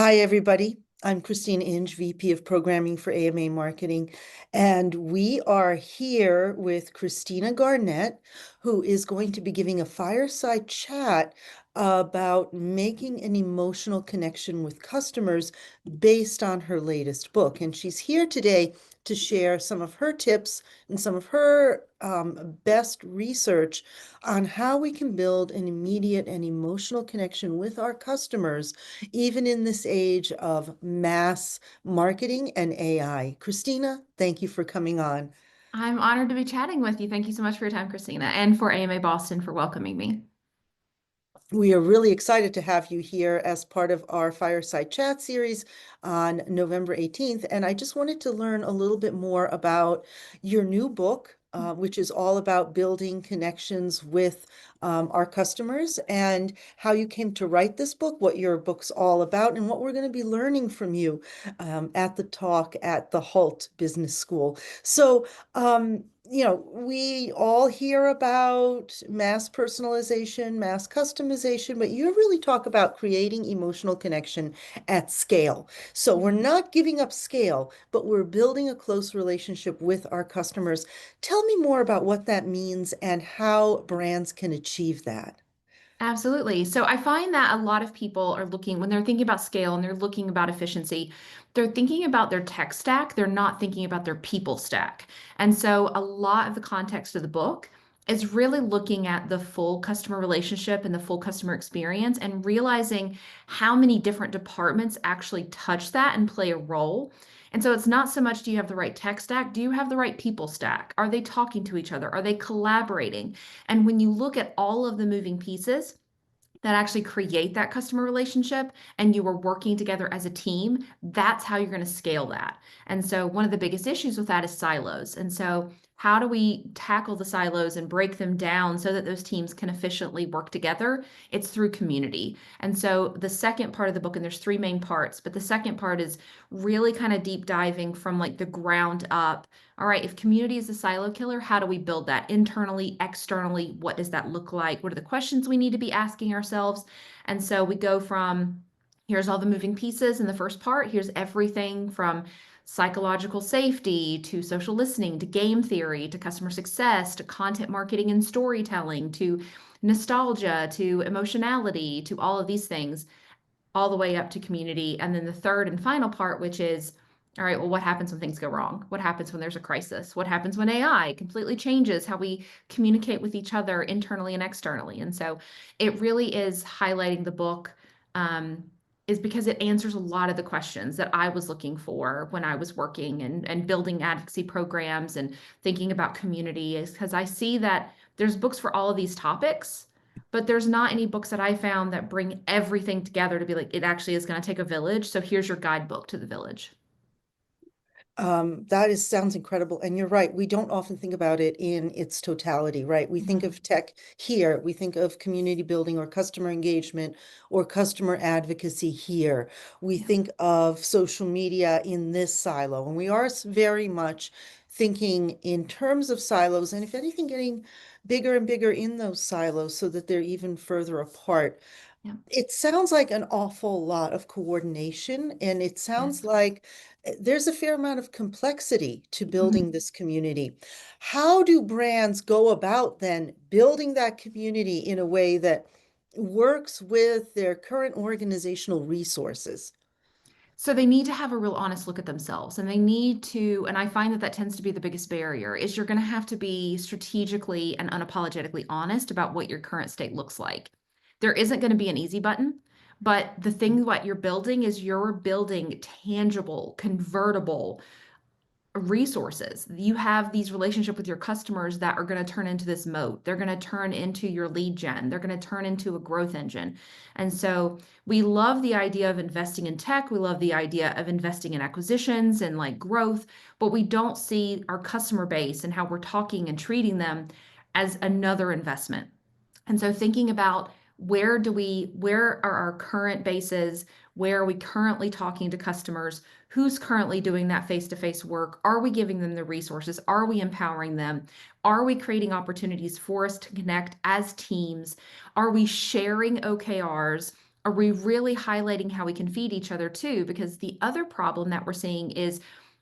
Hi, everybody. I'm Christina Inge, VP of Programming for AMA Marketing, and we are here with Christina Garnett, who is going to be giving a fireside chat about making an emotional connection with customers based on her latest book. And she's here today to share some of her tips and some of her best research on how we can build an immediate and emotional connection with our customers even in this age of mass marketing and AI. Christina, thank you for coming on. I'm honored to be chatting with you. Thank you so much for your time, Christina, and for AMA Boston for welcoming me. We are really excited to have you here as part of our Fireside Chat series on November 18th. And I just wanted to learn a little bit more about your new book, which is all about building connections with our customers and how you came to write this book, what your book's all about, and what we're going to be learning from you at the talk at the Hult Business School. So, we all hear about mass personalization, mass customization, but you really talk about creating emotional connection at scale. So we're Mhm. not giving up scale, but we're building a close relationship with our customers. Tell me more about what that means and how brands can achieve that. Absolutely. So I find that a lot of people are looking, when they're thinking about scale and they're looking about efficiency, they're thinking about their tech stack. They're not thinking about their people stack. And so a lot of the context of the book is really looking at the full customer relationship and the full customer experience and realizing how many different departments actually touch that and play a role. And so it's not so much do you have the right tech stack? Do you have the right people stack? Are they talking to each other? Are they collaborating? And when you look at all of the moving pieces that actually create that customer relationship and you are working together as a team, that's how you're going to scale that. And so, one of the biggest issues with that is silos. And so, how do we tackle the silos and break them down so that those teams can efficiently work together? It's through community. And so, the second part of the book, and there's three main parts, but the second part is really kind of deep diving from like the ground up. All right, if community is a silo killer, how do we build that internally, externally? What does that look like? What are the questions we need to be asking ourselves? And so we go from here's all the moving pieces in the first part, here's everything from psychological safety to social listening to game theory to customer success to content marketing and storytelling to nostalgia to emotionality to all of these things all the way up to community. And then the third and final part, which is, all right, well, what happens when things go wrong? What happens when there's a crisis? What happens when AI completely changes how we communicate with each other internally and externally? And so it really is highlighting the book, is because it answers a lot of the questions that I was looking for when I was working and building advocacy programs and thinking about community, is because I see that there's books for all of these topics, but there's not any books that I found that bring everything together to be like, it actually is going to take a village. So here's your guidebook to the village. Sounds incredible. And you're right. We don't often think about it in its totality, right? We think Mhm. of tech here. We think of community building or customer engagement or customer advocacy here. We Yeah. think of social media in this silo. And we are very much thinking in terms of silos. And if anything, getting bigger and bigger in those silos so that they're even further apart. Yeah. It sounds like an awful lot of coordination, and it sounds Yes. like there's a fair amount of complexity to building Mhm. this community. How do brands go about then building that community in a way that works with their current organizational resources? So they need to have a real honest look at themselves and they need to, and I find that that tends to be the biggest barrier, is you're going to have to be strategically and unapologetically honest about what your current state looks like. There isn't going to be an easy button, but the thing what you're building is you're building tangible, convertible resources. You have these relationship with your customers that are going to turn into this moat. They're going to turn into your lead gen. They're going to turn into a growth engine. And so we love the idea of investing in tech. We love the idea of investing in acquisitions and like growth, but we don't see our customer base and how we're talking and treating them as another investment. And so thinking about where are our current bases? Where are we currently talking to customers? Who's currently doing that face-to-face work? Are we giving them the resources? Are we empowering them? Are we creating opportunities for us to connect as teams? Are we sharing OKRs? Are we really highlighting how we can feed each other too? Because the other problem that we're seeing is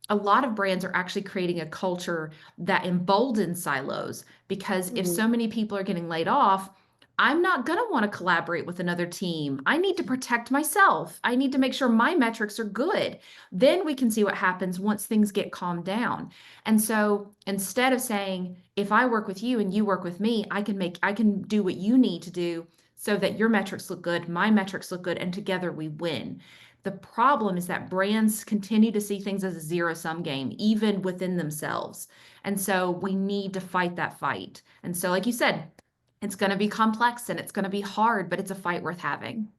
a lot of brands are actually creating a culture that emboldens silos because if Mhm. so many people are getting laid off, I'm not going to want to collaborate with another team. I need to protect myself. I need to make sure my metrics are good. Then we can see what happens once things get calmed down. And so instead of saying, if I work with you and you work with me, I can do what you need to do so that your metrics look good, my metrics look good, and together we win. The problem is that brands continue to see things as a zero-sum game, even within themselves. And so we need to fight that fight. And so, like you said, it's going to be complex and it's going to be hard, but it's a fight worth having.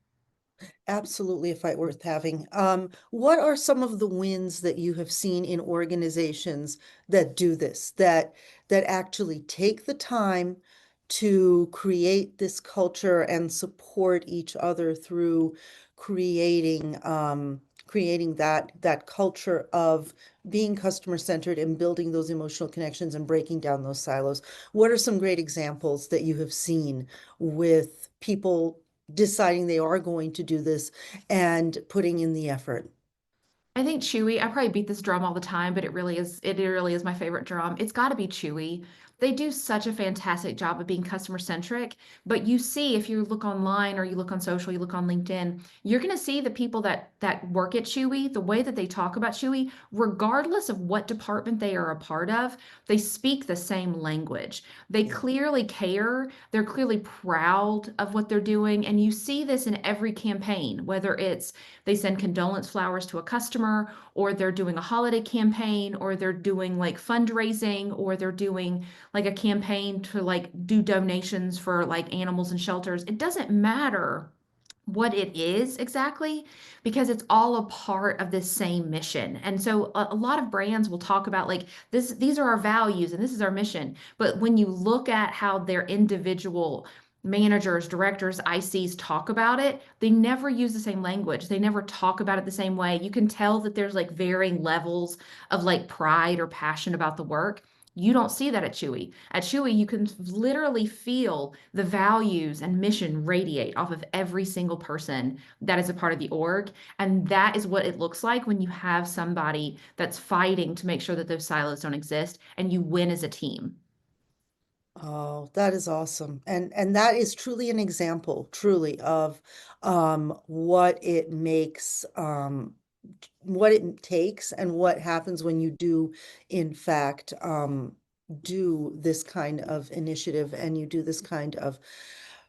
Absolutely a fight worth having. What are some of the wins that you have seen in organizations that do this, that actually take the time to create this culture and support each other through creating that culture of being customer centered and building those emotional connections and breaking down those silos? What are some great examples that you have seen with people deciding they are going to do this and putting in the effort? I think Chewy, I probably beat this drum all the time, but it really is my favorite drum. It's got to be Chewy. They do such a fantastic job of being customer centric, but you see if you look online or you look on social, you look on LinkedIn, you're going to see the people that work at Chewy, the way that they talk about Chewy, regardless of what department they are a part of, they speak the same language. They Yeah. clearly care, they're clearly proud of what they're doing, and you see this in every campaign, whether it's they send condolence flowers to a customer, or they're doing a holiday campaign, or they're doing like fundraising, or they're doing like a campaign to like do donations for like animals and shelters. It doesn't matter what it is exactly because it's all a part of this same mission. And so a lot of brands will talk about like these are our values and this is our mission. But when you look at how their individual managers, directors, ICs talk about it, they never use the same language. They never talk about it the same way. You can tell that there's like varying levels of like pride or passion about the work. You don't see that at Chewy. At Chewy, you can literally feel the values and mission radiate off of every single person that is a part of the org. And that is what it looks like when you have somebody that's fighting to make sure that those silos don't exist and you win as a team. Oh, that is awesome. And that is truly an example, truly, of what it makes what it takes and what happens when you do in fact do this kind of initiative and you do this kind of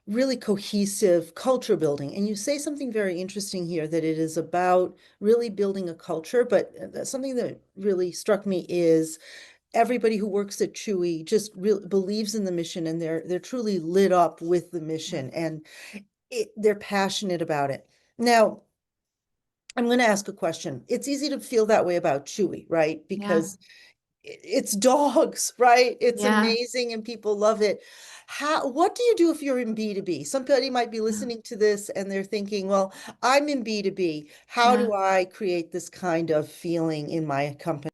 really cohesive culture building. And you say something very interesting here, that it is about really building a culture, but something that really struck me is everybody who works at Chewy just really believes in the mission, and they're truly lit up with the Yeah. mission, and they're passionate about it. Now, I'm going to ask a question. It's easy to feel that way about Chewy, right? Yeah. Because it's dogs, right? It's Yeah. amazing and people love it. What do you do if you're in B2B? Somebody might be Yeah. listening to this and they're thinking, well, I'm in B2B. How Yeah. do I create this kind of feeling in my company?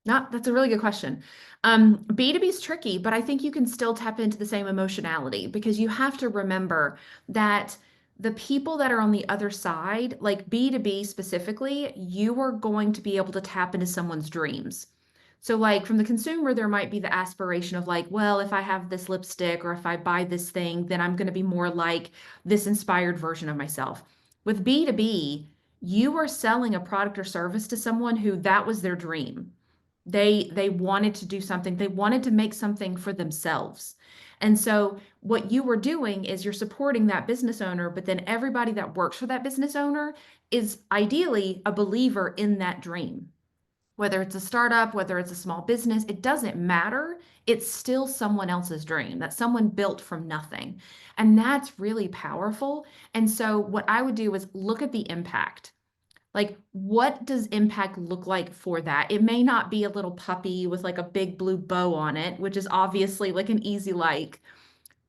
No, that's a really good question. B2B is tricky, but I think you can still tap into the same emotionality because you have to remember that the people that are on the other side, like B2B specifically, you are going to be able to tap into someone's dreams. So, like from the consumer, there might be the aspiration of like, well, if I have this lipstick or if I buy this thing, then I'm going to be more like this inspired version of myself. With B2B, you are selling a product or service to someone who that was their dream. They wanted to do something. They wanted to make something for themselves. And so what you were doing is you're supporting that business owner, but then everybody that works for that business owner is ideally a believer in that dream. Whether it's a startup, whether it's a small business, it doesn't matter. It's still someone else's dream that someone built from nothing. And that's really powerful. And so what I would do is look at the impact. Like, what does impact look like for that? It may not be a little puppy with like a big blue bow on it, which is obviously like an easy like,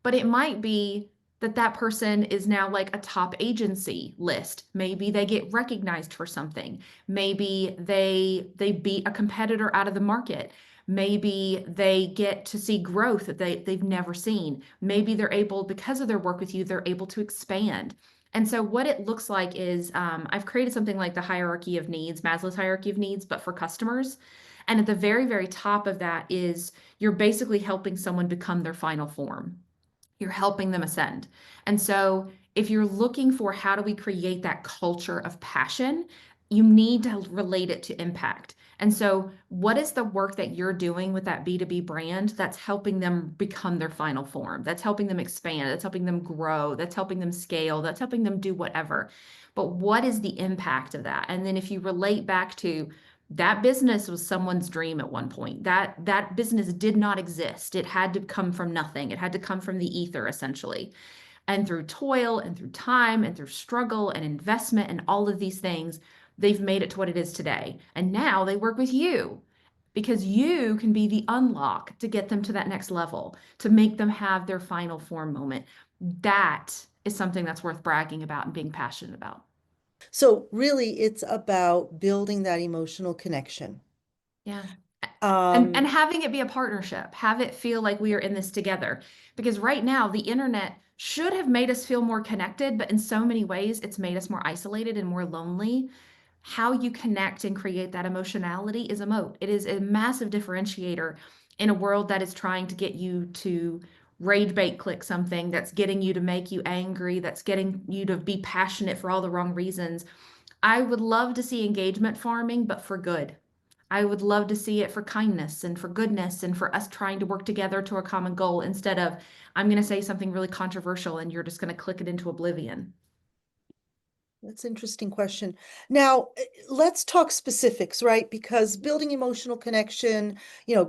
but it might be that that person is now like a top agency list. Maybe they get recognized for something. Maybe they beat a competitor out of the market. Maybe they get to see growth that they've never seen. Maybe they're able, because of their work with you, they're able to expand. And so what it looks like is I've created something like the hierarchy of needs, Maslow's hierarchy of needs, but for customers. And at the very, very top of that is you're basically helping someone become their final form. You're helping them ascend. And so if you're looking for how do we create that culture of passion, you need to relate it to impact. And so what is the work that you're doing with that B2B brand that's helping them become their final form? That's helping them expand, that's helping them grow, that's helping them scale, that's helping them do whatever. But what is the impact of that? And then if you relate back to that business was someone's dream at one point. That business did not exist. It had to come from nothing. It had to come from the ether, essentially. And through toil and through time and through struggle and investment and all of these things, they've made it to what it is today. And now they work with you because you can be the unlock to get them to that next level, to make them have their final form moment. That is something that's worth bragging about and being passionate about. So really, it's about building that emotional connection. Yeah. And Um, having it be a partnership, have it feel like we are in this together. Because right now, the internet should have made us feel more connected, but in so many ways, it's made us more isolated and more lonely. How you connect and create that emotionality is a moat. It is a massive differentiator in a world that is trying to get you to rage bait click something, that's getting you to make you angry, that's getting you to be passionate for all the wrong reasons. I would love to see engagement farming, but for good. I would love to see it for kindness and for goodness and for us trying to work together to a common goal instead of, I'm going to say something really controversial and you're just going to click it into oblivion. that's an interesting question. Now, let's talk specifics, right? Because building emotional connection,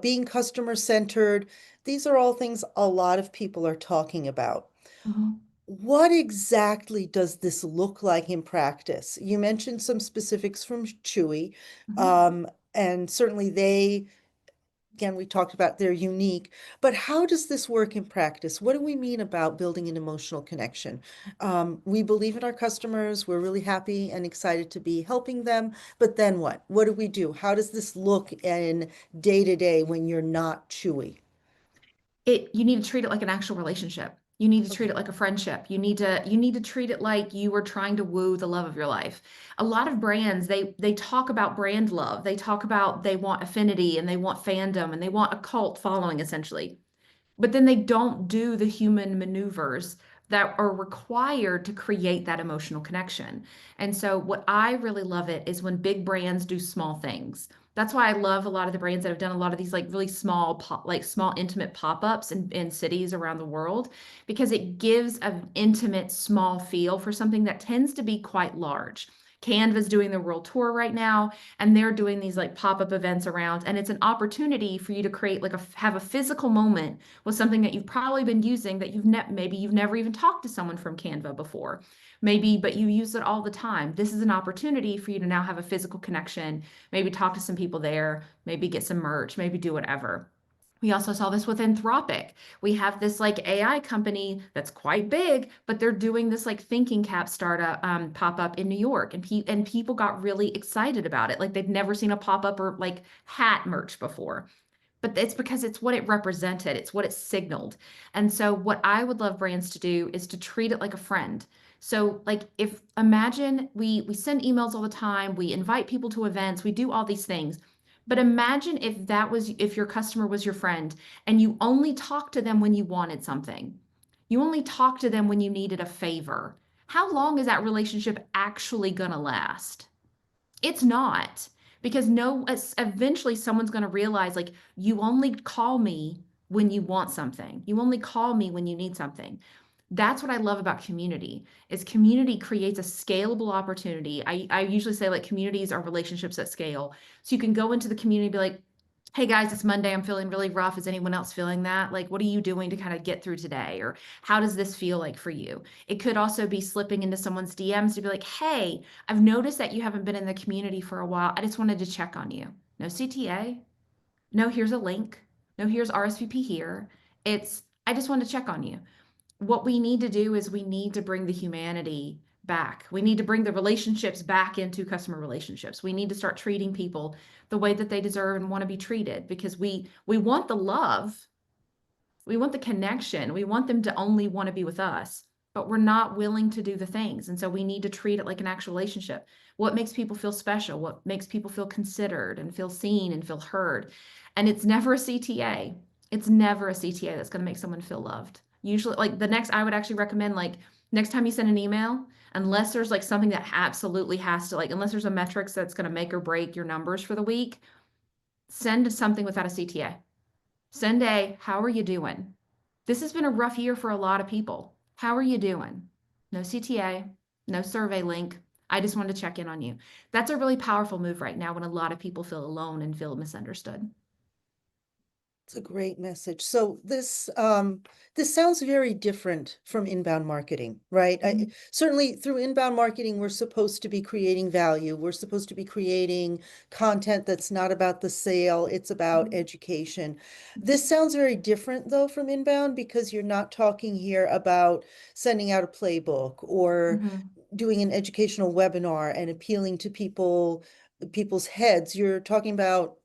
being customer centered, these are all things a lot of people are talking about. Mhm, What exactly does this look like in practice? You mentioned some specifics from Chewy, mhm. um, and certainly again, we talked about they're unique, but how does this work in practice? What do we mean about building an emotional connection? We believe in our customers. We're really happy and excited to be helping them. But then what? What do we do? How does this look in day to day when you're not Chewy? You need to treat it like an actual relationship. You need to treat Okay. it like a friendship. You need to treat it like you were trying to woo the love of your life. A lot of brands, they talk about brand love. They talk about they want affinity and they want fandom and they want a cult following essentially. But then they don't do the human maneuvers that are required to create that emotional connection. And so what I really love it is when big brands do small things. That's why I love a lot of the brands that have done a lot of these like really small like small intimate pop-ups in cities around the world because it gives an intimate small feel for something that tends to be quite large. Canva's doing the world tour right now, and they're doing these like pop-up events around, and it's an opportunity for you to create like have a physical moment with something that you've probably been using that maybe you've never even talked to someone from Canva before. Maybe, but you use it all the time. This is an opportunity for you to now have a physical connection, maybe talk to some people there, maybe get some merch, maybe do whatever. We also saw this with Anthropic. We have this like AI company that's quite big, but they're doing this like thinking cap startup pop up in New York, and people got really excited about it. Like they'd never seen a pop up or like hat merch before, but it's because it's what it represented, it's what it signaled. And so what I would love brands to do is to treat it like a friend. So like if imagine we send emails all the time, we invite people to events, we do all these things. But imagine if your customer was your friend and you only talked to them when you wanted something. You only talked to them when you needed a favor. How long is that relationship actually going to last? It's not, because no, eventually someone's going to realize like you only call me when you want something. You only call me when you need something. That's what I love about community is community creates a scalable opportunity. I usually say like communities are relationships at scale. So you can go into the community and be like, hey guys, it's Monday. I'm feeling really rough. Is anyone else feeling that? Like, what are you doing to kind of get through today? Or how does this feel like for you? It could also be slipping into someone's DMs to be like, hey, I've noticed that you haven't been in the community for a while. I just wanted to check on you. No CTA. No, here's a link. No, here's RSVP here. I just wanted to check on you. What we need to do is we need to bring the humanity back. We need to bring the relationships back into customer relationships. We need to start treating people the way that they deserve and want to be treated because we want the love, we want the connection, we want them to only want to be with us. but we're not willing to do the things. And so we need to treat it like an actual relationship. What makes people feel special? What makes people feel considered and feel seen and feel heard? And it's never a CTA. It's never a CTA that's going to make someone feel loved. Usually, like the next, I would actually recommend, like, next time you send an email, unless there's like something that absolutely has to, like, unless there's a metrics that's going to make or break your numbers for the week, send something without a CTA. Send a, how are you doing? This has been a rough year for a lot of people. How are you doing? No CTA, no survey link. I just wanted to check in on you. That's a really powerful move right now when a lot of people feel alone and feel misunderstood. It's a great message. So this sounds very different from inbound marketing, right? Mhm. Certainly through inbound marketing, we're supposed to be creating value. We're supposed to be creating content that's not about the sale, it's about Mhm. education. This sounds very different though from inbound because you're not talking here about sending out a playbook or Mhm. doing an educational webinar and appealing to people's heads. You're talking about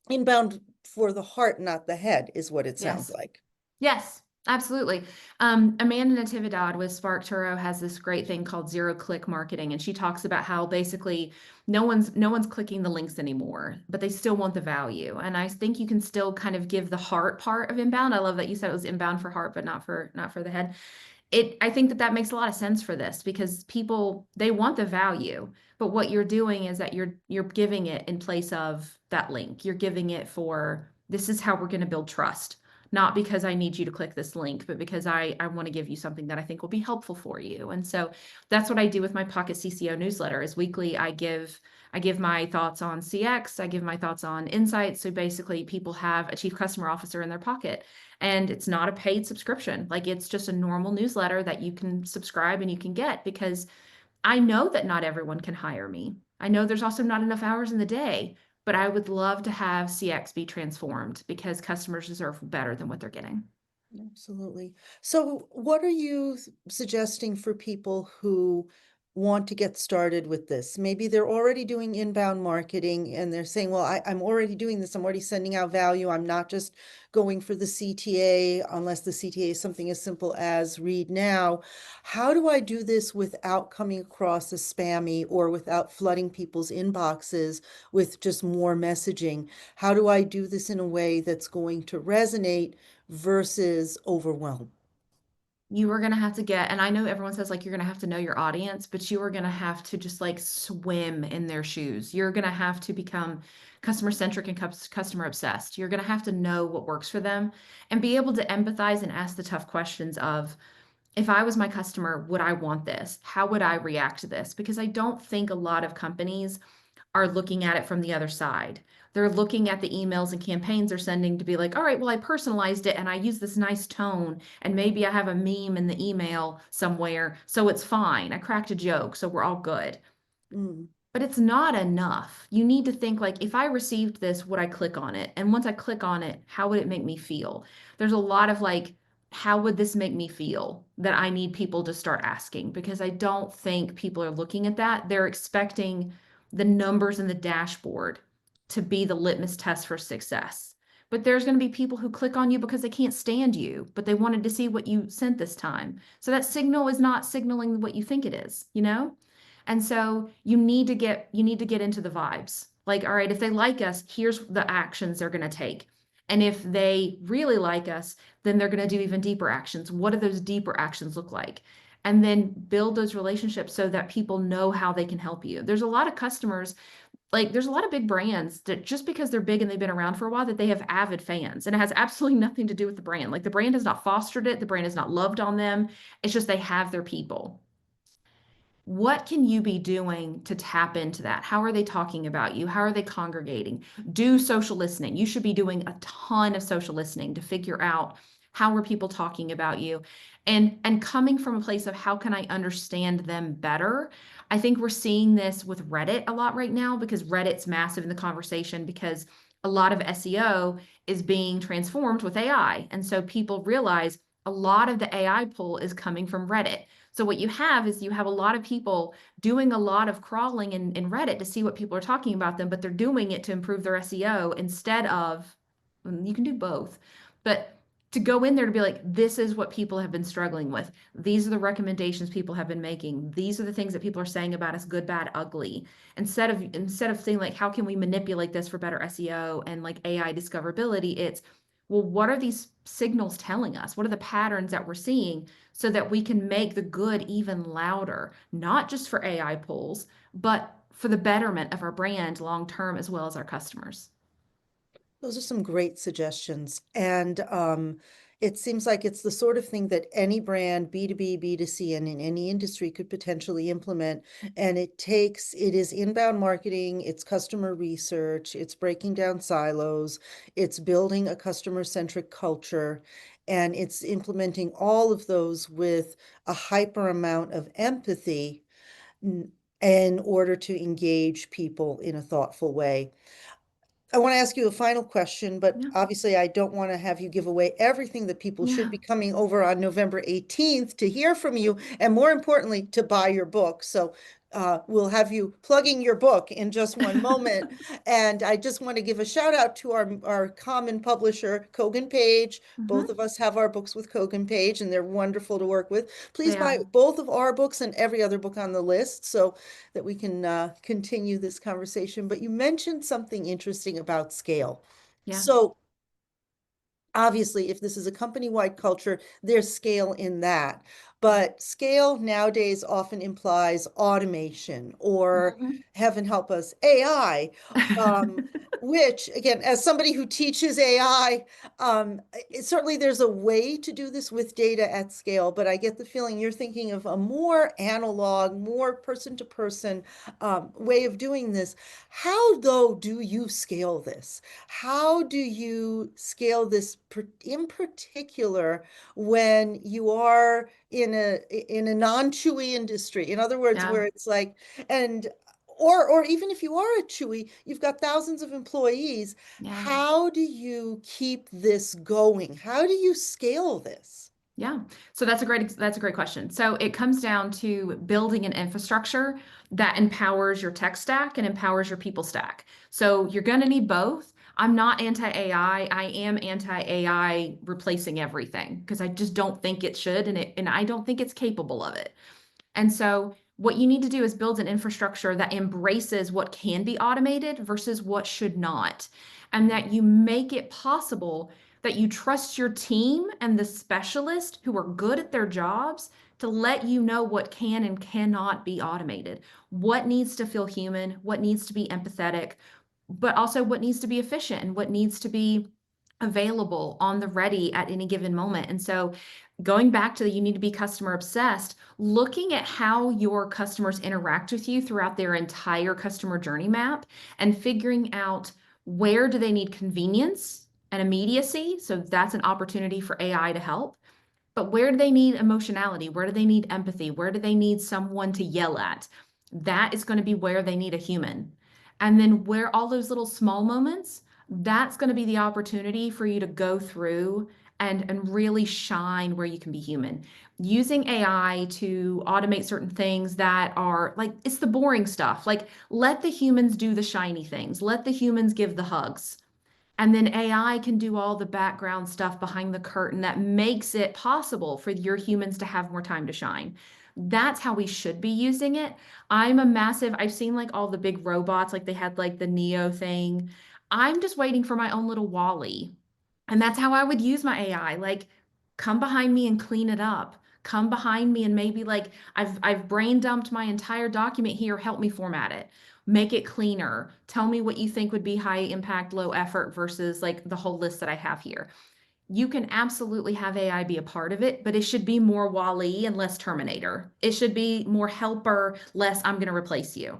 inbound for the heart, not the head, is what it sounds Yes. like. Yes, absolutely. Amanda Natividad with Spark Turo has this great thing called zero click marketing, and she talks about how basically no one's clicking the links anymore, but they still want the value. And I think you can still kind of give the heart part of inbound. I love that you said it was inbound for heart, but not for the head. I think that that makes a lot of sense for this because people, they want the value, but what you're doing is that you're giving it in place of that link. You're giving it for, this is how we're going to build trust, not because I need you to click this link, but because I want to give you something that I think will be helpful for you. And so that's what I do with my Pocket CCO newsletter. Is weekly I give my thoughts on CX, I give my thoughts on insights. So basically people have a chief customer officer in their pocket, and it's not a paid subscription. Like, it's just a normal newsletter that you can subscribe and you can get, because I know that not everyone can hire me. I know there's also not enough hours in the day, but I would love to have CX be transformed because customers deserve better than what they're getting. Absolutely. So what are you suggesting for people who want to get started with this? Maybe they're already doing inbound marketing and they're saying, well, I'm already doing this. I'm already sending out value. I'm not just going for the CTA unless the CTA is something as simple as read now. How do I do this without coming across as spammy or without flooding people's inboxes with just more messaging? How do I do this in a way that's going to resonate versus overwhelm? You are going to have to get, and I know everyone says like you're going to have to know your audience, but you are going to have to just like swim in their shoes. You're going to have to become customer centric and customer obsessed. You're going to have to know what works for them and be able to empathize and ask the tough questions of, if I was my customer, would I want this? How would I react to this? Because I don't think a lot of companies are looking at it from the other side. They're looking at the emails and campaigns they're sending to be like, all right, well, I personalized it and I use this nice tone, and maybe I have a meme in the email somewhere, so it's fine. I cracked a joke, so we're all good. Mm, But it's not enough. You need to think like, if I received this, would I click on it? And once I click on it, how would it make me feel? There's a lot of like, how would this make me feel, that I need people to start asking, because I don't think people are looking at that. They're expecting the numbers in the dashboard to be the litmus test for success. But there's going to be people who click on you because they can't stand you, but they wanted to see what you sent this time. So that signal is not signaling what you think it is, you know? And so you need to get into the vibes. Like, all right, if they like us, here's the actions they're going to take. And if they really like us, then they're going to do even deeper actions. What do those deeper actions look like? And then build those relationships so that people know how they can help you. There's a lot of customers, like there's a lot of big brands that just because they're big and they've been around for a while, that they have avid fans. And it has absolutely nothing to do with the brand. Like, the brand has not fostered it, the brand has not loved on them. It's just they have their people. What can you be doing to tap into that? How are they talking about you? How are they congregating? Do social listening. You should be doing a ton of social listening to figure out, how are people talking about you, and coming from a place of, how can I understand them better? I think we're seeing this with Reddit a lot right now, because Reddit's massive in the conversation, because a lot of SEO is being transformed with AI. And so people realize a lot of the AI pull is coming from Reddit. So what you have is, you have a lot of people doing a lot of crawling in Reddit to see what people are talking about them, but they're doing it to improve their SEO instead of, you can do both, but to go in there to be like, this is what people have been struggling with. These are the recommendations people have been making. These are the things that people are saying about us, good, bad, ugly. Instead of saying like, how can we manipulate this for better SEO and like AI discoverability? It's, well, what are these signals telling us? What are the patterns that we're seeing so that we can make the good even louder, not just for AI polls, but for the betterment of our brand long term as well as our customers. Those are some great suggestions. And it seems like it's the sort of thing that any brand, B2B, B2C, and in any industry could potentially implement. And it is inbound marketing, it's customer research, it's breaking down silos, it's building a customer-centric culture, and it's implementing all of those with a hyper amount of empathy n- in order to engage people in a thoughtful way. I want to ask you a final question, but Yeah. obviously I don't want to have you give away everything that people should Yeah. be coming over on November 18th to hear from you, and more importantly, to buy your book. So we'll have you plugging your book in just one moment. And I just want to give a shout out to our common publisher, Kogan Page. Both Mhm. of us have our books with Kogan Page, and they're wonderful to work with. Please They buy are. both of our books and every other book on the list so that we can continue this conversation. But you mentioned something interesting about scale. Yeah. So obviously, if this is a company-wide culture, there's scale in that. But scale nowadays often implies automation or, Mhm. heaven help us, AI, um, which, again, as somebody who teaches AI, certainly there's a way to do this with data at scale, but I get the feeling you're thinking of a more analog, more person-to-person way of doing this. How, though, do you scale this? How do you scale this in particular when you are in a non-chewy industry? In other words, Yeah. where it's like, and or even if you are a chewy, you've got thousands of employees. Yeah. How do you keep this going? How do you scale this? Yeah. So that's a great question. So it comes down to building an infrastructure that empowers your tech stack and empowers your people stack. So you're going to need both. I'm not anti-AI. I am anti-AI replacing everything because I just don't think it should and I don't think it's capable of it. And so, what you need to do is build an infrastructure that embraces what can be automated versus what should not. And that you make it possible that you trust your team and the specialist who are good at their jobs to let you know what can and cannot be automated, what needs to feel human, what needs to be empathetic, but also what needs to be efficient and what needs to be available on the ready at any given moment. And so, going back to the you need to be customer obsessed, looking at how your customers interact with you throughout their entire customer journey map and figuring out where do they need convenience and immediacy. So that's an opportunity for AI to help. But where do they need emotionality? Where do they need empathy? Where do they need someone to yell at? That is going to be where they need a human. And then where all those little small moments, that's going to be the opportunity for you to go through and really shine where you can be human. Using AI to automate certain things that are like, it's the boring stuff. Like, let the humans do the shiny things, let the humans give the hugs. And then AI can do all the background stuff behind the curtain that makes it possible for your humans to have more time to shine. That's how we should be using it. I've seen like all the big robots, like they had like the Neo thing. I'm just waiting for my own little Wally. And that's how I would use my AI. Like, come behind me and clean it up. Come behind me and maybe like I've brain dumped my entire document here, help me format it, make it cleaner. Tell me what you think would be high impact, low effort versus like the whole list that I have here. You can absolutely have AI be a part of it, but it should be more Wall-E and less Terminator. It should be more helper, less I'm going to replace you.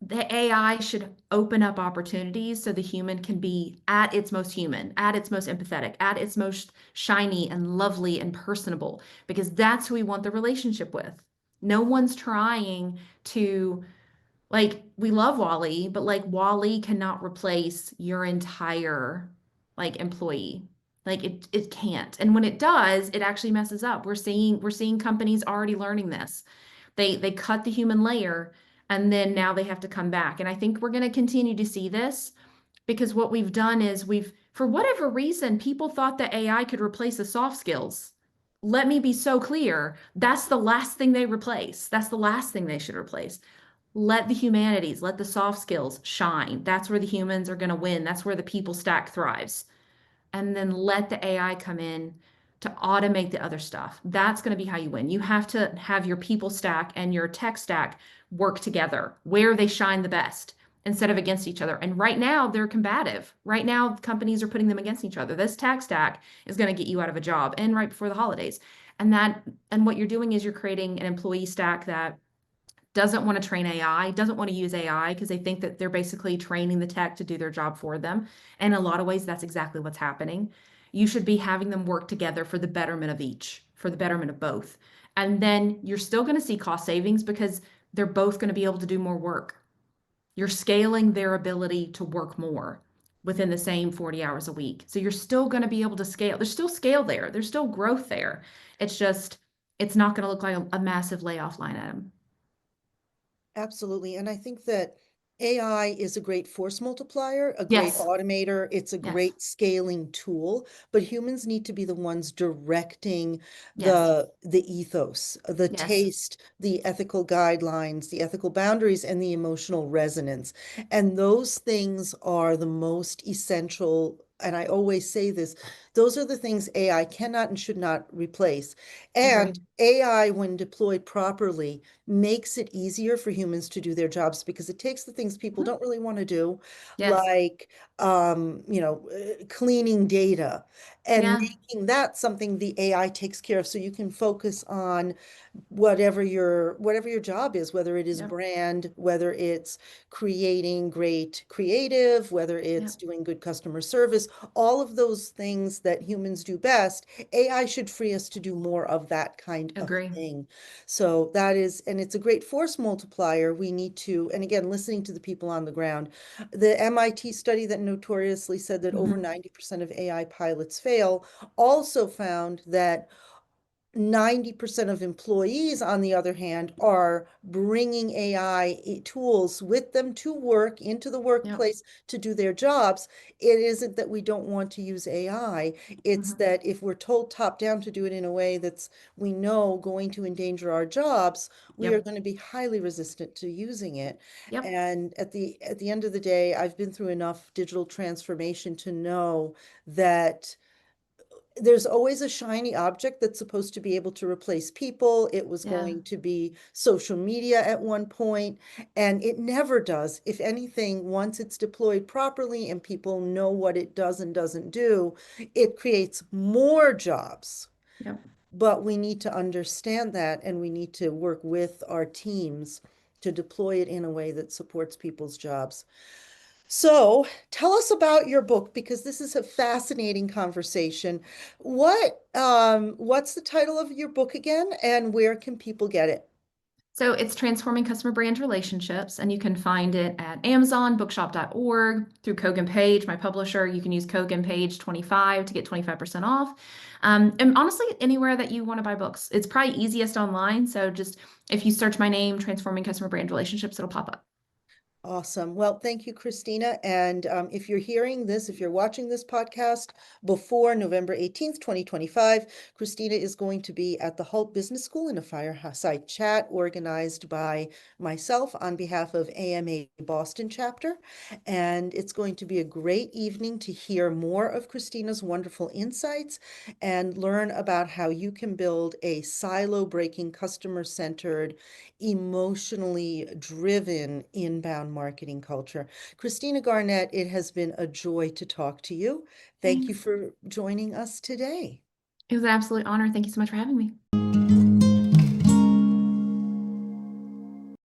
The AI should open up opportunities so the human can be at its most human, at its most empathetic, at its most shiny and lovely and personable, because that's who we want the relationship with. No one's trying to like we love Wally, but like Wally cannot replace your entire like employee. Like it can't. And when it does, it actually messes up. We're seeing companies already learning this. They cut the human layer and then now they have to come back. And I think we're going to continue to see this because what we've done is for whatever reason, people thought that AI could replace the soft skills. Let me be so clear. That's the last thing they replace. That's the last thing they should replace. Let the humanities, let the soft skills shine. That's where the humans are going to win. That's where the people stack thrives. And then let the AI come in to automate the other stuff. That's going to be how you win. You have to have your people stack and your tech stack work together where they shine the best instead of against each other. And right now, they're combative. Right now, companies are putting them against each other. This tech stack is going to get you out of a job and right before the holidays. And what you're doing is you're creating an employee stack that doesn't want to train AI, doesn't want to use AI because they think that they're basically training the tech to do their job for them. And in a lot of ways, that's exactly what's happening. You should be having them work together for the betterment of each, for the betterment of both. And then you're still going to see cost savings because they're both going to be able to do more work. You're scaling their ability to work more within the same 40 hours a week. So you're still going to be able to scale. There's still scale there, there's still growth there. It's just, it's not going to look like a massive layoff line item. Absolutely. And I think that AI is a great force multiplier, a great Yes. automator. It's a Yes. great scaling tool, but humans need to be the ones directing Yes. the ethos, the Yes. taste, the ethical guidelines, the ethical boundaries, and the emotional resonance. And those things are the most essential. And I always say this, those are the things AI cannot and should not replace. And Agreed. AI, when deployed properly, makes it easier for humans to do their jobs because it takes the things people Mhm. don't really want to do, Yes. like cleaning data and Yeah. making that something the AI takes care of so you can focus on whatever your job is, whether it is Yep. brand, whether it's creating great creative, whether it's Yep. doing good customer service, all of those things that humans do best, AI should free us to do more of that kind of Agree. thing. So that is, and it's a great force multiplier. We need to, and again, listening to the people on the ground, the MIT study that notoriously said that over Hmm. 90% of AI pilots fail also found that 90% of employees, on the other hand, are bringing AI tools with them to work, into the Yep. workplace to do their jobs. It isn't that we don't want to use AI. It's Hmm. that if we're told top down to do it in a way that's, we know, going to endanger our jobs, we are Yep. going to be highly resistant to using it. Yep. And at the end of the day, I've been through enough digital transformation to know that there's always a shiny object that's supposed to be able to replace people. It was Yeah. going to be social media at one point, and it never does. If anything, once it's deployed properly and people know what it does and doesn't do, it creates more jobs. Yep. But we need to understand that, and we need to work with our teams to deploy it in a way that supports people's jobs. So tell us about your book because this is a fascinating conversation. What's the title of your book again, and where can people get it? So it's Transforming Customer Brand Relationships, and you can find it at Amazon, bookshop.org, through Kogan Page, my publisher. You can use Kogan Page 25 to get 25% off. And honestly, anywhere that you want to buy books. It's probably easiest online. So just if you search my name, Transforming Customer Brand Relationships, it'll pop up. Awesome. Well, thank you, Christina. And if you're hearing this, if you're watching this podcast before November 18th, 2025, Christina is going to be at the Halt Business School in a fireside chat organized by myself on behalf of AMA Boston chapter. And it's going to be a great evening to hear more of Christina's wonderful insights and learn about how you can build a silo-breaking, customer-centered, emotionally driven inbound marketing culture. Christina Garnett, it has been a joy to talk to you. Thank you Thanks. for joining us today. It was an absolute honor. Thank you so much for having me.